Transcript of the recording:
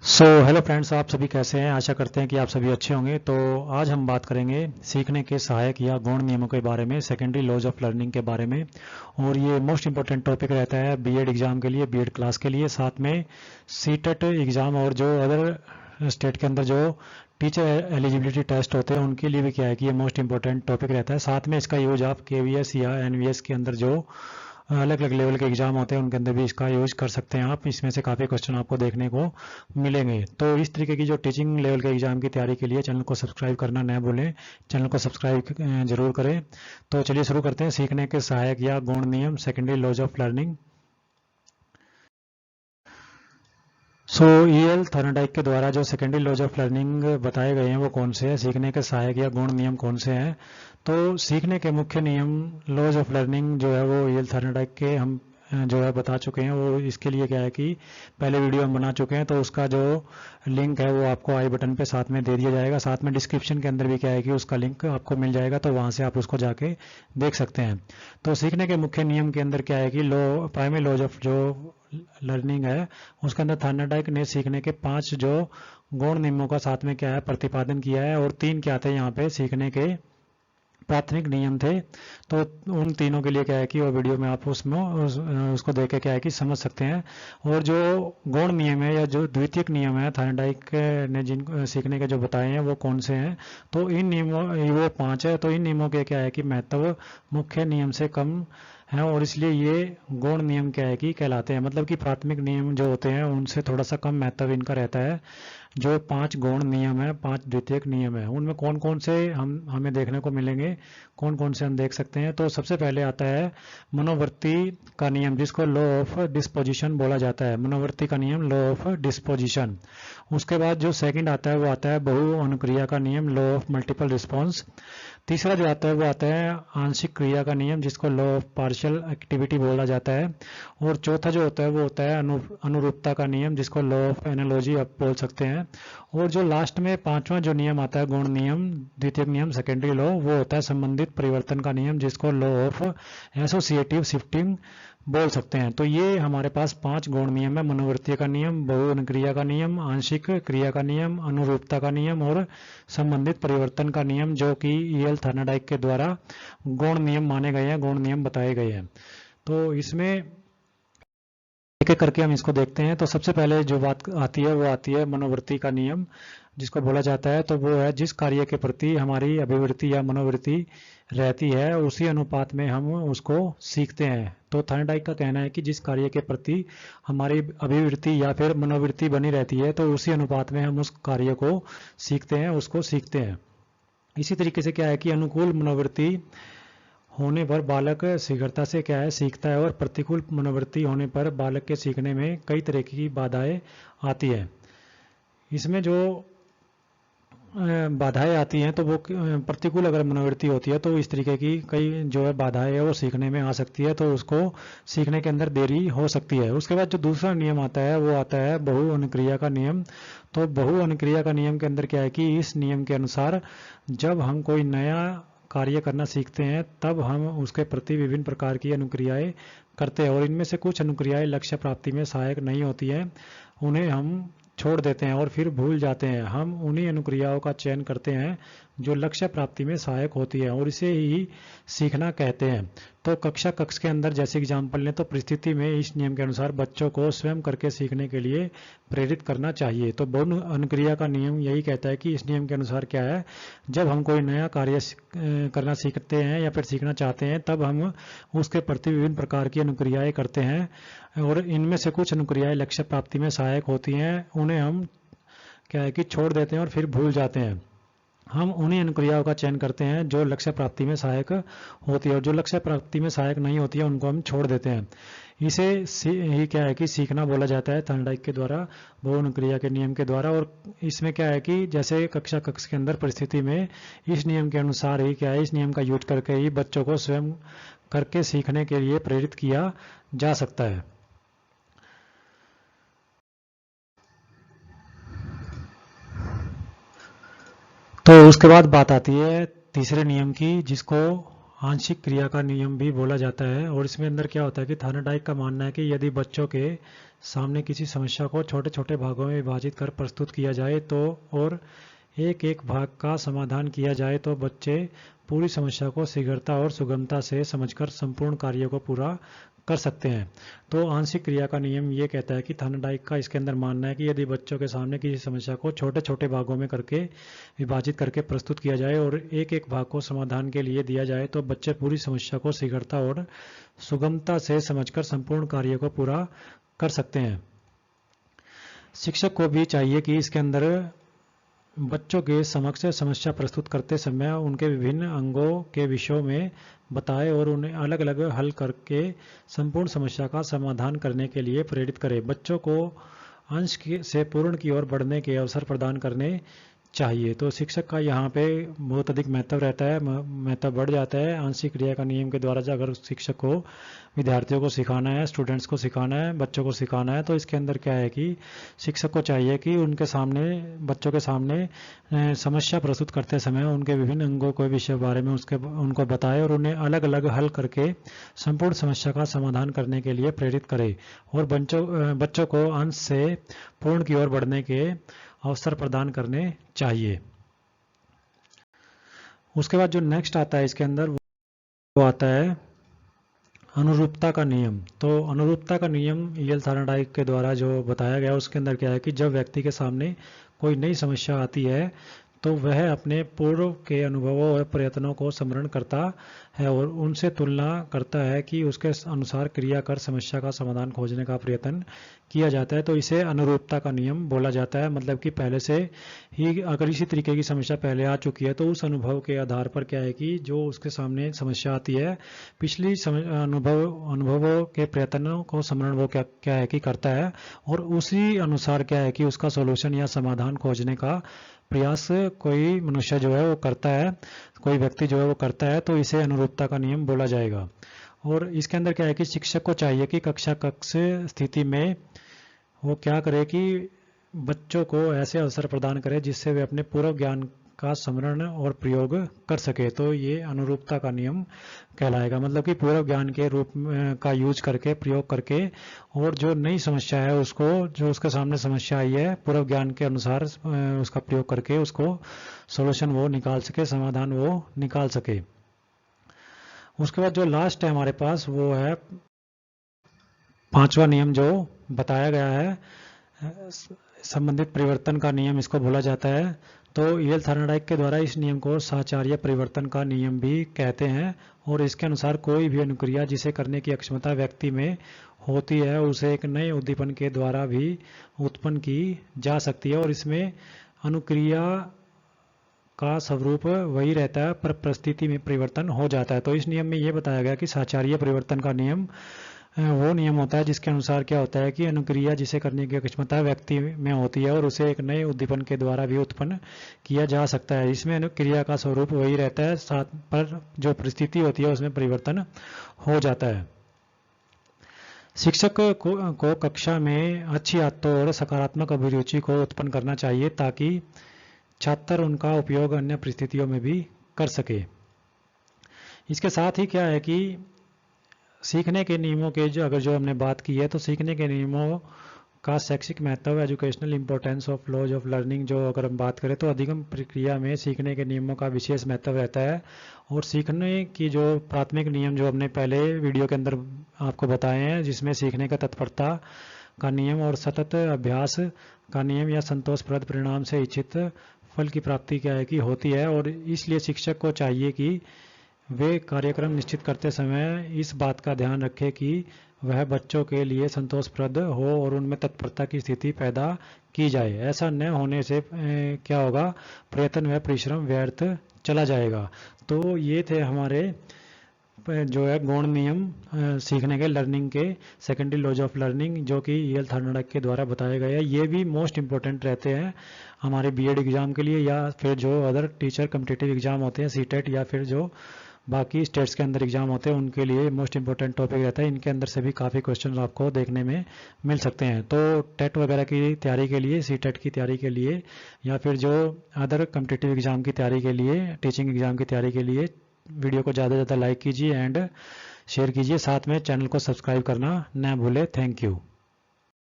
Hello friends, आप सभी कैसे हैं। आशा करते हैं कि आप सभी अच्छे होंगे। तो आज हम बात करेंगे सीखने के सहायक या गौण नियमों के बारे में, सेकेंडरी लॉज ऑफ लर्निंग के बारे में। और ये मोस्ट इंपॉर्टेंट टॉपिक रहता है बीएड एग्ज़ाम के लिए, बीएड क्लास के लिए, साथ में सीटेट एग्ज़ाम और जो अदर स्टेट के अंदर जो टीचर एलिजिबिलिटी टेस्ट होते हैं उनके लिए भी क्या है कि ये मोस्ट इंपॉर्टेंट टॉपिक रहता है। साथ में इसका यूज आप केवीएस या एनवीएस के अंदर जो अलग अलग लेवल के एग्जाम होते हैं उनके अंदर भी इसका यूज कर सकते हैं आप। इसमें से काफ़ी क्वेश्चन आपको देखने को मिलेंगे। तो इस तरीके की जो टीचिंग लेवल के एग्जाम की तैयारी के लिए चैनल को सब्सक्राइब करना न भूलें, चैनल को सब्सक्राइब जरूर करें। तो चलिए शुरू करते हैं। सीखने के सहायक या गौण नियम, secondary laws of learning. E L Thorndike के द्वारा जो सेकेंडरी लॉज ऑफ लर्निंग बताए गए हैं वो कौन से हैं, सीखने के सहायक या गौण नियम कौन से हैं। तो सीखने के मुख्य नियम लॉज ऑफ लर्निंग जो है वो ईएल थॉर्नडाइक के हम जो है बता चुके हैं। वो इसके लिए क्या है कि पहले वीडियो हम बना चुके हैं, तो उसका जो लिंक है वो आपको आई बटन पे साथ में दे दिया जाएगा। साथ में डिस्क्रिप्शन के अंदर भी क्या है कि उसका लिंक आपको मिल जाएगा, तो वहाँ से आप उसको जाके देख सकते हैं। तो सीखने के मुख्य नियम के अंदर क्या है कि प्राइमरी लॉज ऑफ जो लर्निंग है उसके अंदर थॉर्नडाइक ने सीखने के 5 जो गौण नियमों का साथ में क्या है प्रतिपादन किया है। और 3 क्या थे यहाँ पे सीखने के प्राथमिक नियम थे। तो उन तीनों के लिए क्या है कि वो वीडियो में आप उसको देख के क्या है कि समझ सकते हैं। और जो गौण नियम है या जो द्वितीयक नियम है थॉर्नडाइक ने जिन सीखने के जो बताए हैं वो कौन से हैं, तो इन नियमों वो 5 है। तो इन नियमों के क्या है कि महत्व मुख्य नियम से कम है और इसलिए ये गौण नियम क्या है कि कहलाते हैं। मतलब कि प्राथमिक नियम जो होते हैं उनसे थोड़ा सा कम महत्व इनका रहता है। जो 5 गौण नियम है, 5 द्वितीयक नियम है, उनमें कौन कौन से हमें देखने को मिलेंगे, कौन कौन से हम देख सकते हैं। तो सबसे पहले आता है मनोवृत्ति का नियम, जिसको लॉ ऑफ डिस्पोजिशन बोला जाता है। मनोवृत्ति का नियम, लॉ ऑफ डिस्पोजिशन। उसके बाद जो सेकंड आता है वो आता है बहु अनुक्रिया का नियम, लॉ ऑफ मल्टीपल रिस्पॉन्स। तीसरा जो आता है वो आता है आंशिक क्रिया का नियम, जिसको लॉ ऑफ पार्शियल एक्टिविटी बोला जाता है। और चौथा जो होता है वो होता है अनुरूपता का नियम, जिसको लॉ ऑफ एनालॉजी आप बोल सकते हैं। और जो लास्ट में पांचवा जो नियम आता है गौण नियम, द्वितीयक नियम, सेकेंडरी लॉ, वो होता है संबंधित परिवर्तन का नियम, जिसको लॉ ऑफ एसोसिएटिव शिफ्टिंग बोल सकते हैं। तो ये हमारे पास 5 गौण नियम है। मनोवृत्तीय का नियम, बहु अनुक्रिया का नियम, आंशिक क्रिया का नियम, अनुरूपता का नियम और संबंधित परिवर्तन का नियम, जो कि ईएल थॉर्नडाइक के द्वारा गौण नियम माने गए हैं, गौण नियम बताए गए हैं। तो इसमें एक एक करके हम इसको देखते हैं। तो सबसे पहले जो बात आती है वो आती है मनोवृत्ति का नियम, जिसको बोला जाता है तो वो है जिस कार्य के प्रति हमारी अभिवृत्ति या मनोवृत्ति रहती है उसी अनुपात में हम उसको सीखते हैं। तो थॉर्नडाइक का कहना है कि जिस कार्य के प्रति हमारी अभिवृत्ति या फिर मनोवृत्ति बनी रहती है तो उसी अनुपात में हम उस कार्य को सीखते हैं, उसको सीखते हैं। इसी तरीके से क्या है कि अनुकूल मनोवृत्ति होने पर बालक शीघ्रता से क्या है सीखता है, और प्रतिकूल मनोवृत्ति होने पर बालक के सीखने में कई तरह की बाधाएं आती है। इसमें जो बाधाएं आती हैं तो वो प्रतिकूल अगर मनोवृत्ति होती है तो इस तरीके की कई जो है बाधाएं है वो सीखने में आ सकती है, तो उसको सीखने के अंदर देरी हो सकती है। उसके बाद जो दूसरा नियम आता है वो आता है बहु अनुक्रिया का नियम। तो बहु अनुक्रिया का नियम के अंदर क्या है कि इस नियम के अनुसार जब हम कोई नया कार्य करना सीखते हैं तब हम उसके प्रति विभिन्न प्रकार की अनुक्रियाएं करते हैं, और इनमें से कुछ अनुक्रियाएं लक्ष्य प्राप्ति में सहायक नहीं होती है, उन्हें हम छोड़ देते हैं और फिर भूल जाते हैं। हम उन्हीं अनुक्रियाओं का चयन करते हैं जो लक्ष्य प्राप्ति में सहायक होती है, और इसे ही सीखना कहते हैं। तो कक्ष के अंदर जैसे एग्जाम्पल लें तो परिस्थिति में इस नियम के अनुसार बच्चों को स्वयं करके सीखने के लिए प्रेरित करना चाहिए। तो बहु अनुक्रिया का नियम यही कहता है कि इस नियम के अनुसार क्या है, जब हम कोई नया कार्य करना सीखते हैं या फिर सीखना चाहते हैं तब हम उसके प्रति विभिन्न प्रकार की अनुक्रियाएं करते हैं, और इनमें से कुछ अनुक्रियाएं लक्ष्य प्राप्ति में सहायक होती हैं, उन्हें हम क्या है कि छोड़ देते हैं और फिर भूल जाते हैं। हम उन्हीं अनुक्रियाओं का चयन करते हैं जो लक्ष्य प्राप्ति में सहायक होती है, और जो लक्ष्य प्राप्ति में सहायक नहीं होती है उनको हम छोड़ देते हैं। इसे ही क्या है कि सीखना बोला जाता है थॉर्नडाइक के द्वारा, बहु अनुक्रिया के नियम के द्वारा। और इसमें क्या है कि जैसे कक्ष के अंदर परिस्थिति में इस नियम के अनुसार ही क्या है, इस नियम का यूज करके ही बच्चों को स्वयं करके सीखने के लिए प्रेरित किया जा सकता है। तो उसके बाद बात आती है तीसरे नियम की, जिसको आंशिक क्रिया का नियम भी बोला जाता है। और इसमें अंदर क्या होता है कि थार्नडाइक का मानना है कि यदि बच्चों के सामने किसी समस्या को छोटे छोटे भागों में विभाजित कर प्रस्तुत किया जाए तो और एक एक भाग का समाधान किया जाए तो बच्चे पूरी समस्या को शीघ्रता और सुगमता से समझकर संपूर्ण कार्य को पूरा कर सकते हैं। तो आंशिक क्रिया का नियम ये कहता है कि थार्नडाइक का इसके अंदर मानना है कि यदि बच्चों के सामने किसी समस्या को छोटे छोटे भागों में करके विभाजित करके प्रस्तुत किया जाए और एक एक भाग को समाधान के लिए दिया जाए तो बच्चे पूरी समस्या को शीघ्रता और सुगमता से समझकर संपूर्ण कार्य को पूरा कर सकते हैं। शिक्षक को भी चाहिए कि इसके अंदर बच्चों के समक्ष समस्या प्रस्तुत करते समय उनके विभिन्न अंगों के विषयों में बताए और उन्हें अलग अलग हल करके संपूर्ण समस्या का समाधान करने के लिए प्रेरित करे। बच्चों को अंश से पूर्ण की ओर बढ़ने के अवसर प्रदान करने चाहिए। तो शिक्षक का यहाँ पे बहुत अधिक महत्व रहता है, महत्व बढ़ जाता है आंशिक क्रिया का नियम के द्वारा। अगर शिक्षक को विद्यार्थियों को सिखाना है, स्टूडेंट्स को सिखाना है, बच्चों को सिखाना है तो इसके अंदर क्या है कि शिक्षक को चाहिए कि उनके सामने, बच्चों के सामने समस्या प्रस्तुत करते समय उनके विभिन्न अंगों के विषय बारे में उनको बताए और उन्हें अलग अलग हल करके संपूर्ण समस्या का समाधान करने के लिए प्रेरित करे और बच्चों को अंश से पूर्ण की ओर बढ़ने के अवसर प्रदान करने चाहिए। उसके बाद जो नेक्स्ट आता है इसके अंदर वो आता है अनुरूपता का नियम। तो अनुरूपता का नियम ईल थार्नडाइक के द्वारा जो बताया गया उसके अंदर क्या है कि जब व्यक्ति के सामने कोई नई समस्या आती है तो वह अपने पूर्व के अनुभवों और प्रयत्नों को स्मरण करता है और उनसे तुलना करता है कि उसके अनुसार क्रिया कर समस्या का समाधान खोजने का प्रयत्न किया जाता है। तो इसे अनुरूपता का नियम बोला जाता है। मतलब कि पहले से ही अगर इसी तरीके की समस्या पहले आ चुकी है तो उस अनुभव के आधार पर क्या है कि जो उसके सामने समस्या आती है पिछली अनुभवों के प्रयत्नों को स्मरण वो क्या है कि करता है और उसी अनुसार क्या है कि उसका सोल्यूशन या समाधान खोजने का प्रयास कोई मनुष्य जो है वो करता है, कोई व्यक्ति जो है वो करता है। तो इसे अनुरूपता का नियम बोला जाएगा। और इसके अंदर क्या है कि शिक्षक को चाहिए कि कक्षा कक्ष स्थिति में वो क्या करे कि बच्चों को ऐसे अवसर प्रदान करे जिससे वे अपने पूर्व ज्ञान का स्मरण और प्रयोग कर सके। तो ये अनुरूपता का नियम कहलाएगा। मतलब कि पूर्व ज्ञान के रूप का यूज करके, प्रयोग करके और जो नई समस्या है उसको, जो उसके सामने समस्या आई है, पूर्व ज्ञान के अनुसार उसका प्रयोग करके उसको सॉल्यूशन वो निकाल सके, समाधान वो निकाल सके। उसके बाद जो लास्ट है हमारे पास वो है पांचवा नियम जो बताया गया है, संबंधित परिवर्तन का नियम इसको बोला जाता है। तो ईल थार्नडाइक के द्वारा इस नियम को साचार्य परिवर्तन का नियम भी कहते हैं और इसके अनुसार कोई भी अनुक्रिया जिसे करने की अक्षमता व्यक्ति में होती है उसे एक नए उद्दीपन के द्वारा भी उत्पन्न की जा सकती है और इसमें अनुक्रिया का स्वरूप वही रहता है पर परिस्थिति में परिवर्तन हो जाता है। तो इस नियम में ये बताया गया कि साचार्य परिवर्तन का नियम वो नियम होता है जिसके अनुसार क्या होता है कि अनुक्रिया जिसे करने की क्षमता व्यक्ति में होती है और उसे एक नए उद्दीपन के द्वारा भी उत्पन्न किया जा सकता है। इसमें अनुक्रिया का स्वरूप वही रहता है, साथ पर जो परिस्थिति होती है उसमें परिवर्तन हो जाता है। शिक्षक को कक्षा में अच्छी आदतों और सकारात्मक अभिरुचि को उत्पन्न करना चाहिए ताकि छात्र उनका उपयोग अन्य परिस्थितियों में भी कर सके। इसके साथ ही क्या है कि सीखने के नियमों के जो हमने बात की है तो सीखने के नियमों का शैक्षिक महत्व, educational importance of laws of learning जो अगर हम बात करें तो अधिगम प्रक्रिया में सीखने के नियमों का विशेष महत्व रहता है। और सीखने की जो प्राथमिक नियम जो हमने पहले वीडियो के अंदर आपको बताए हैं जिसमें सीखने का तत्परता का नियम और सतत अभ्यास का नियम या संतोषप्रद परिणाम से इच्छित फल की प्राप्ति क्या है कि होती है। और इसलिए शिक्षक को चाहिए कि वे कार्यक्रम निश्चित करते समय इस बात का ध्यान रखें कि वह बच्चों के लिए संतोषप्रद हो और उनमें तत्परता की स्थिति पैदा की जाए। ऐसा न होने से क्या होगा, प्रयत्न व परिश्रम व्यर्थ चला जाएगा। तो ये थे हमारे जो है गौण नियम सीखने के, लर्निंग के, सेकेंडरी लॉज ऑफ लर्निंग जो कि ईल थार्नडाइक के द्वारा बताए गए हैं। ये भी मोस्ट इंपॉर्टेंट रहते हैं हमारे बीएड एग्जाम के लिए या फिर जो अदर टीचर कॉम्पिटिटिव एग्जाम होते हैं सीटेट या फिर जो बाकी स्टेट्स के अंदर एग्जाम होते हैं उनके लिए मोस्ट इंपॉर्टेंट टॉपिक रहता है। इनके अंदर से भी काफ़ी क्वेश्चन आपको देखने में मिल सकते हैं। तो टेट वगैरह की तैयारी के लिए, सीटेट की तैयारी के लिए या फिर जो अदर कॉम्पिटिटिव एग्जाम की तैयारी के लिए, टीचिंग एग्जाम की तैयारी के लिए वीडियो को ज़्यादा से ज़्यादा लाइक कीजिए एंड शेयर कीजिए, साथ में चैनल को सब्सक्राइब करना ना भूले। Thank you.